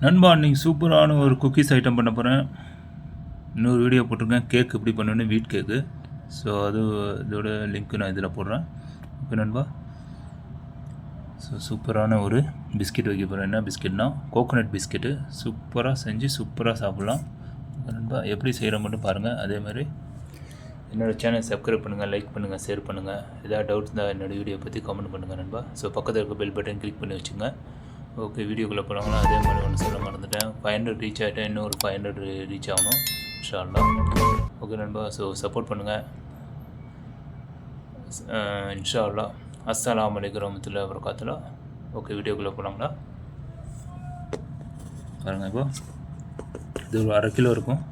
நண்பா இன்றைக்கி சூப்பரான ஒரு குக்கீஸ் ஐட்டம் பண்ண போகிறேன். இன்னொரு வீடியோ போட்டிருக்கேன் கேக் எப்படி பண்ணணுன்னு, வீட் கேக்கு. ஸோ இதோட லிங்க்கு நான் இதில் போடுறேன். ஓகே நண்பா. ஸோ சூப்பரான ஒரு பிஸ்கெட் வைக்க போகிறேன். என்ன பிஸ்கெட்னா கோகோனட் பிஸ்கெட்டு. சூப்பராக செஞ்சு சூப்பராக சாப்பிட்லாம். ஓகே நண்பா, எப்படி செய்கிற மட்டும் பாருங்கள். அதேமாதிரி என்னோடய சேனல் சப்ஸ்கிரைப் பண்ணுங்கள், லைக் பண்ணுங்கள், ஷேர் பண்ணுங்கள். ஏதாவது டவுட்ஸ் இருந்தால் என்னோடய வீடியோ பற்றி கமெண்ட் பண்ணுங்கள் நண்பா. ஸோ பக்கத்தில் இருக்க பெல் பட்டன் கிளிக் பண்ணி வச்சுங்க. ஓகே, வீடியோக்குள்ளே போனாங்களா. அதே மாதிரி ஒன்று சொல்ல மறந்துட்டேன். 500 ரீச் ஆகிட்டேன். இன்னும் ஒரு 500 ரீச் ஆகணும் இன்ஷா அல்லாஹ். ஓகே நண்பா, ஸோ சப்போர்ட் பண்ணுங்கள் இன்ஷா அல்லாஹ். அஸ்ஸலாமு அலைக்கும் வரஹ்மத்துல்லாஹி வபரகாத்துஹு. ஓகே, வீடியோக்குள்ளே போனாங்களா பாருங்கள். இப்போ இது ஒரு 1/2 கிலோ இருக்கும்.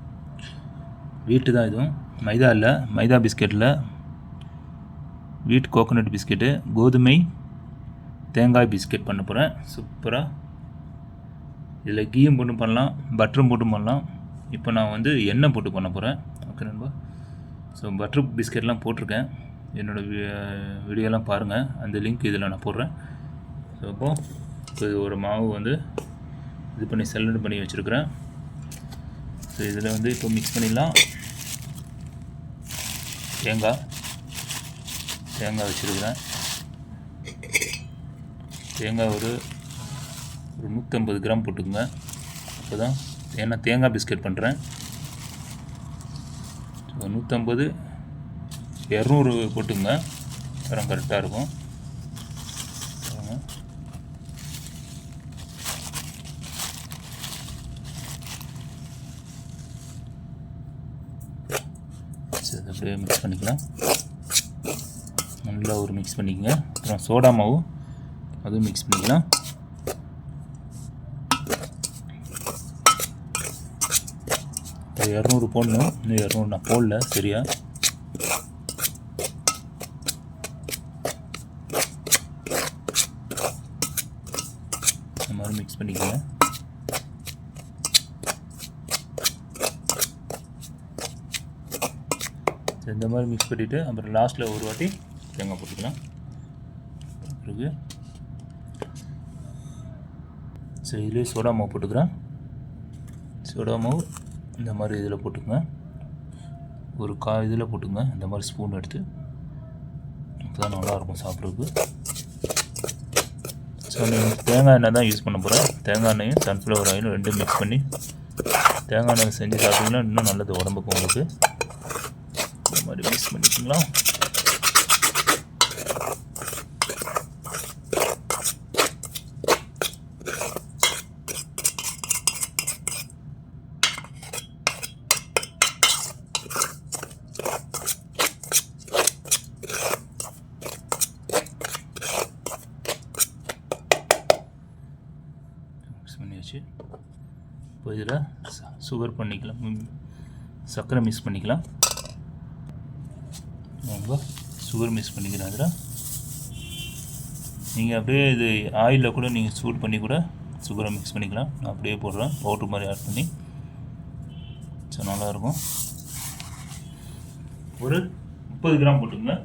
வீட்டு தான், இதுவும் மைதா இல்லை, மைதா பிஸ்கெட்டில் வீட் கோகோனட் பிஸ்கெட்டு, கோதுமை தேங்காய் பிஸ்கெட் பண்ண போகிறேன். சூப்பராக இதில் கீயும் போட்டு பண்ணலாம், பட்டரும் போட்டு பண்ணலாம். இப்போ நான் வந்து எண்ணெய் போட்டு பண்ண போகிறேன். ஓகே நண்பா. ஸோ பட்டர் பிஸ்கெட்லாம் போட்டிருக்கேன், என்னோடய வீடியோலாம் பாருங்கள். அந்த லிங்க் இதில் நான் போடுறேன். ஸோ இப்போ ஒரு மாவு வந்து இது பண்ணி செல்லட் பண்ணி வச்சுருக்கிறேன். ஸோ இதில் வந்து இப்போ மிக்ஸ் பண்ணிடலாம். தேங்காய் வச்சுருக்கிறேன். தேங்காய் ஒரு 150 கிராம் போட்டுக்குங்க. அப்போ தான், ஏன்னா தேங்காய் பிஸ்கெட் பண்ணுறேன். ஸோ 150 200 போட்டுங்க, தரம் கரெக்டாக இருக்கும். சரி, அப்படியே மிக்ஸ் பண்ணிக்கலாம். நல்லா ஒரு மிக்ஸ் பண்ணிக்கங்க. அப்புறம் சோடா மாவு அதுவும் மிக்ஸ் பண்ணிக்கலாம். இப்போ 200 போடணும். இன்னும் 200 நான் போடல சரியா. இந்த மாதிரி மிக்ஸ் பண்ணிக்கோங்க. இந்த மாதிரி மிக்ஸ் பண்ணிவிட்டு அப்புறம் லாஸ்ட்டில் ஒரு வாட்டி தேங்காய் போட்டுக்கலாம். பிறகு சரி, இதுலேயே சோடா மாவு போட்டுக்கிறேன். சோடா மாவு இந்த மாதிரி இதில் போட்டுக்கங்க. ஒரு இதில் போட்டுங்க, இந்த மாதிரி ஸ்பூன் எடுத்து. அப்போ தான் நல்லாயிருக்கும் சாப்பிட்றதுக்கு. ஸோ நீங்கள் தேங்காய் எண்ணெய் தான் யூஸ் பண்ண போகிறேன். தேங்காய் எண்ணெயும் சன்ஃப்ளவர் ஆயிலும் ரெண்டும் மிக்ஸ் பண்ணி தேங்காய் எண்ணெய் செஞ்சு சாப்பிட்டிங்கன்னா இன்னும் நல்லது உடம்புக்கு உங்களுக்கு. இந்த மாதிரி மிக்ஸ் பண்ணிக்கலாம். பண்ணியாச்சு. இப்போ இதில் சுகர் பண்ணிக்கலாம், சர்க்கரை மிக்ஸ் பண்ணிக்கலாம். சுகர் மிக்ஸ் பண்ணிக்கிறேன். அதில் நீங்கள் அப்படியே இது ஆயிலில் கூட நீங்கள் சூடு பண்ணி கூட சுகரை மிக்ஸ் பண்ணிக்கலாம். நான் அப்படியே போடுறேன், பவுட்ரு மாதிரி ஆட் பண்ணி. ஸோ நல்லாயிருக்கும். ஒரு 30 கிராம் போட்டுங்க.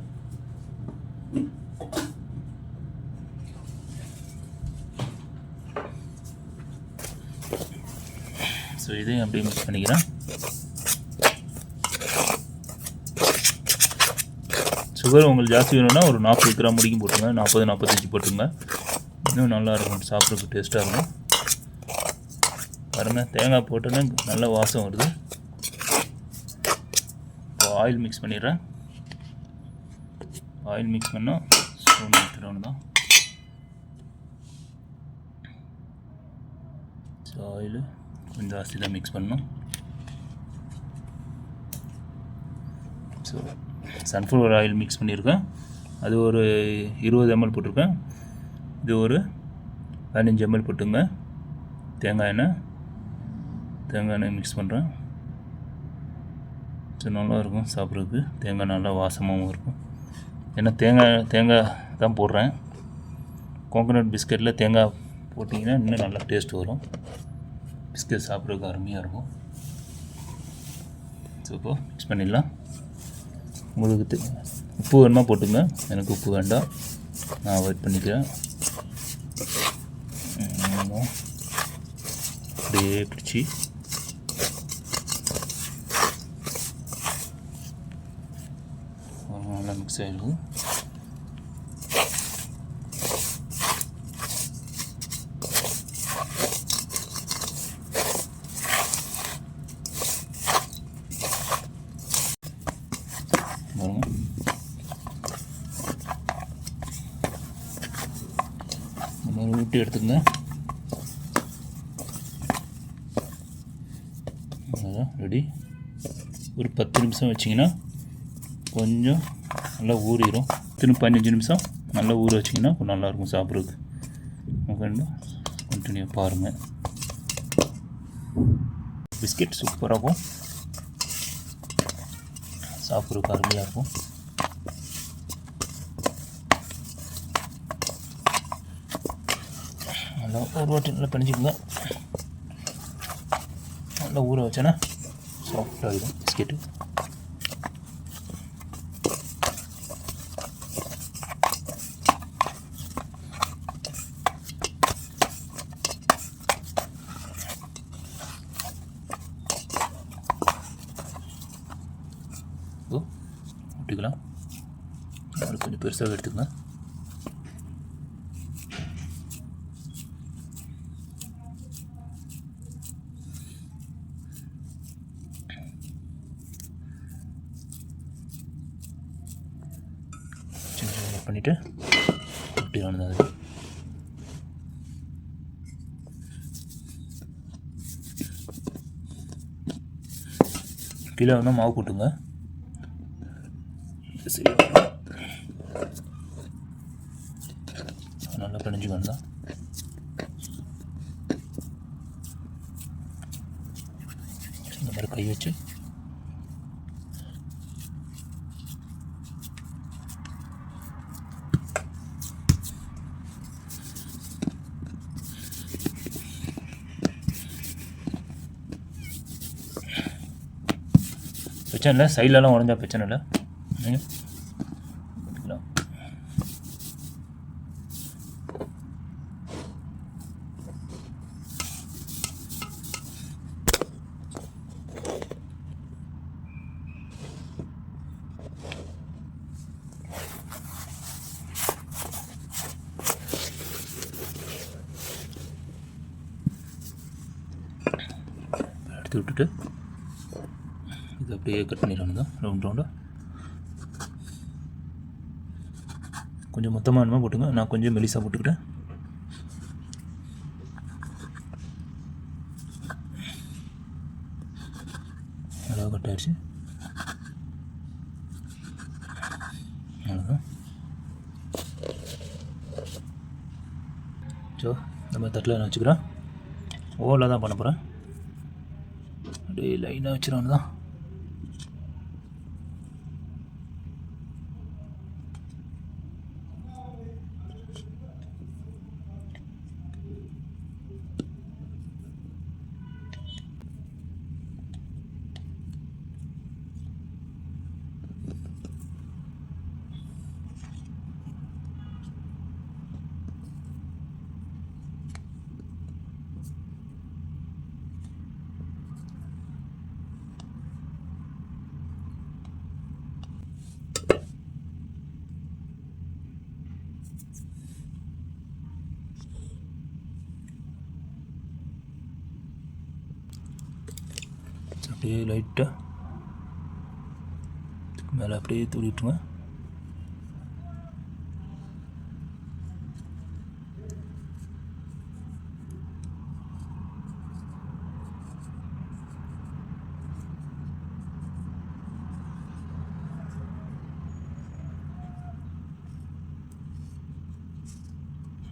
ஸோ இதையும் அப்படியே மிக்ஸ் பண்ணிக்கிறேன். சுகர் உங்களுக்கு ஜாஸ்தி வேணும்னா ஒரு 40 கிராம் முடிக்கும் போட்டுங்க. 40-45 போட்டுங்க. இன்னும் நல்லாயிருக்கும், சாப்பிட்றதுக்கு டேஸ்ட்டாக இருக்கும். பாருங்கள், தேங்காய் போட்டோன்னே நல்ல வாசம் வருது. இப்போ ஆயில் மிக்ஸ் பண்ணிடுறேன். ஆயில் மிக்ஸ் பண்ணால் ஸ்பூன் எடுத்துகிட்டு தான். ஸோ ஆயில் கொஞ்சம் ஜாஸ்தி தான் மிக்ஸ் பண்ணணும். ஸோ சன்ஃப்ளவர் ஆயில் மிக்ஸ் பண்ணியிருக்கேன். அது ஒரு 20 ml போட்டிருக்கேன். இது ஒரு 15 ml போட்டுங்க. தேங்காய் எண்ணெய் மிக்ஸ் பண்ணுறேன். ஸோ நல்லாயிருக்கும் சாப்பிட்றதுக்கு. தேங்காய் நல்லா வாசமாகவும் இருக்கும். ஏன்னா தேங்காய் தான் போடுறேன். கோகோனட் பிஸ்கெட்டில் தேங்காய் போட்டிங்கன்னா இன்னும் நல்லா டேஸ்ட் வரும். பிஸ்கெட் சாப்பிட்றதுக்கு அருமையாக இருக்கும். ஸோ இப்போ மிக்ஸ் பண்ணிடலாம். உங்களுக்கு உப்பு வேணுமா போட்டுங்க. எனக்கு உப்பு வேண்டாம், நான் அவாய்ட் பண்ணிக்கிறேன். அப்படியே பிடிச்சி நல்லா மிக்ஸ் ஆகிருக்கும். இந்த மாதிரி ஊட்டி எடுத்துக்கங்க. அதான் ரெடி. ஒரு 10 நிமிஷம் வச்சிங்கன்னா கொஞ்சம் நல்லா ஊறிடும். திரும்ப 15 நிமிஷம் நல்லா ஊற வச்சிங்கன்னா கொஞ்சம் நல்லாயிருக்கும் சாப்பிட்றதுக்கு. ஓகேங்களா, கண்டினியூ பாருங்கள். பிஸ்கெட் சூப்பராகும், சாப்பிட்றதுக்கு அருமையாக இருக்கும். நல்லா ஒரு வாட்டி நல்லா பிணைஞ்சிக்கோங்க. நல்லா ஊற வச்சேன்னா சாஃப்டாகிடும் பிஸ்கெட்டு. ஊட்டிக்கலாம். அது கொஞ்சம் பெருசாக எடுத்துக்கங்க. பண்ணிவிட்டு இப்படி ஆனது அது கீழே வந்து மாவு போட்டுங்க. சரி, நல்லா பிணைஞ்சுக்கணும் தான். இந்த மாதிரி கை வச்சு பிரச்சனை இல்லை. சைட்லலாம் உடஞ்சா பிரச்சனை இல்லை. நீங்கள் எடுத்து விட்டுட்டு இது அப்படியே கட் பண்ணிடணும் தான் ரவுண்டாக. கொஞ்சம் மொத்தமாக வேணுமா போட்டுங்க. நான் கொஞ்சம் மெலிசாக போட்டுக்கிட்டேன். நல்லா கட் ஆகிடுச்சு. அவ்வளோதான். ஸோ நம்ம தட்டில் நான் வச்சுக்கிறேன். ஓவரில் தான் பண்ண போகிறேன். அப்படியே லைனாக வச்சிடணும் தான். அப்படியே லைட்டாக மேலே அப்படியே தூவிட்டுருங்க.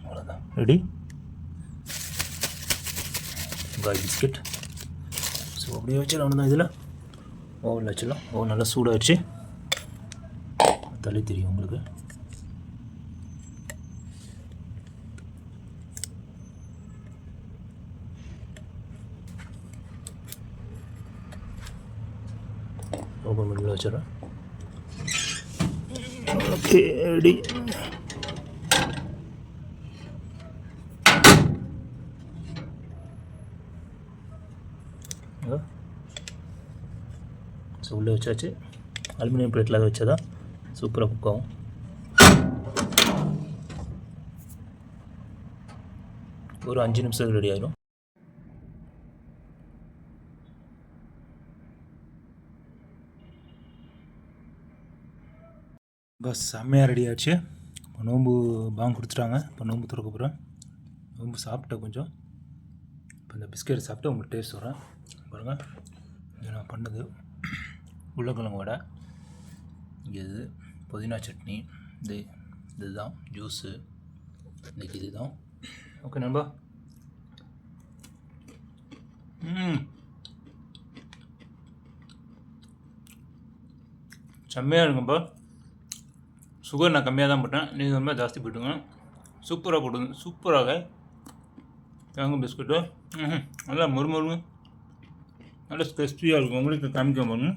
அவ்வளோதான், ரெடி பாய் பிஸ்கெட். ஸோ அப்படியே வச்சிடலாம் தான். இதில் ஓவனில் வச்சிடலாம். ஓவன் நல்லா சூடாகிடுச்சு. தள்ளி தெரியும் உங்களுக்கு. ஓப்பன் பண்ணி வச்சிடறேன். Okay, ready. ஸோ உள்ளே வச்சாச்சு. அலுமினியம் பிளேட்டில் அதை வச்சா தான் சூப்பராக குக் ஆகும். ஒரு 5 நிமிஷம் ரெடி ஆகிடும். பஸ் செம்மையாக ரெடி ஆகிடுச்சு. இப்போ நோம்பு பாங்க கொடுத்துட்டாங்க. இப்போ நோம்பு திறக்க போகிறேன். நோம்பு சாப்பிட்டேன் கொஞ்சம். இப்போ இந்த பிஸ்கெட் சாப்பிட்டு உங்களுக்கு டேஸ்ட் வரேன் பாருங்கள். இது நான் பண்ணது உருளைக்கிழங்கு வடை, இது புதினா சட்னி, இதுதான் ஜூஸு, இன்றைக்கி இதுதான். ஓகே நண்பா. செம்மையாக இருக்கும்பா. சுகர் நான் கம்மியாக தான் போட்டேன், நீங்கள் ரொம்ப ஜாஸ்தி போட்டுங்க. சூப்பராக போட்டுங்க. சூப்பராக தேங்காய் பிஸ்கட்டு நல்லா மொறுமொறு நல்லா கிறிஸ்பியாக இருக்கும். உங்களுக்கு காமிக்க பாருங்க.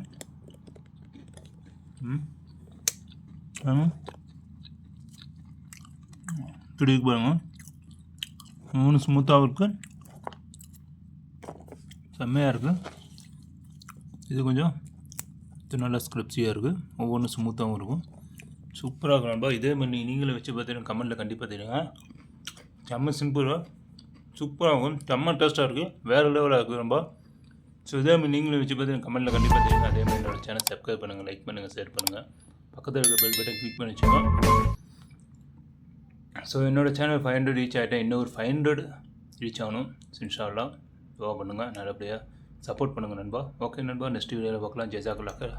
பிடிக்கு பாருங்க. மூணு ஸ்மூத்தாகவும் இருக்குது, செம்மையாக இருக்குது. இது கொஞ்சம் இது நல்லா ஸ்கிரிப்ஸியாக இருக்குது, ஒவ்வொன்றும் ஸ்மூத்தாகவும் இருக்கும். சூப்பராக இருக்கும் நண்பா. இதே மாதிரி நீங்களே வச்சு பார்த்தீங்கன்னா கமெண்ட்டில் கண்டிப்பாக தெரியுங்க. செம்ம சிம்பிளாக சூப்பராக இருக்கும், செம்ம டேஸ்ட்டாக இருக்குது, வேறு லெவலாக இருக்குது நண்பா. ஸோ இதே மாதிரி நீங்களும் வச்சு பார்த்தீங்கன்னா கமெண்ட்டில் கண்டிப்பாக தெரியுங்க. அதே மாதிரி என்னோடய சேனல் சப்ஸ்கிரைப் பண்ணுங்கள், லைக் பண்ணுங்கள், ஷேர் பண்ணுங்கள், பக்கத்தில் இருக்க பெல் பட்டன் கிளிக் பண்ணி வச்சுக்கோங்க. ஸோ என்னோடய சேனல் 500 ரீச் ஆகிட்டேன். இன்னும் ஒரு 500 ரீச் ஆகணும். இன்ஷா அல்லாஹ் துஆ பண்ணுங்கள், நல்லபடியாக சப்போர்ட் பண்ணுங்கள் நண்பா. ஓகே நண்பா, நெக்ஸ்ட் வீடியோவில் பார்க்கலாம். ஜஸாக்கல்லாஹ்.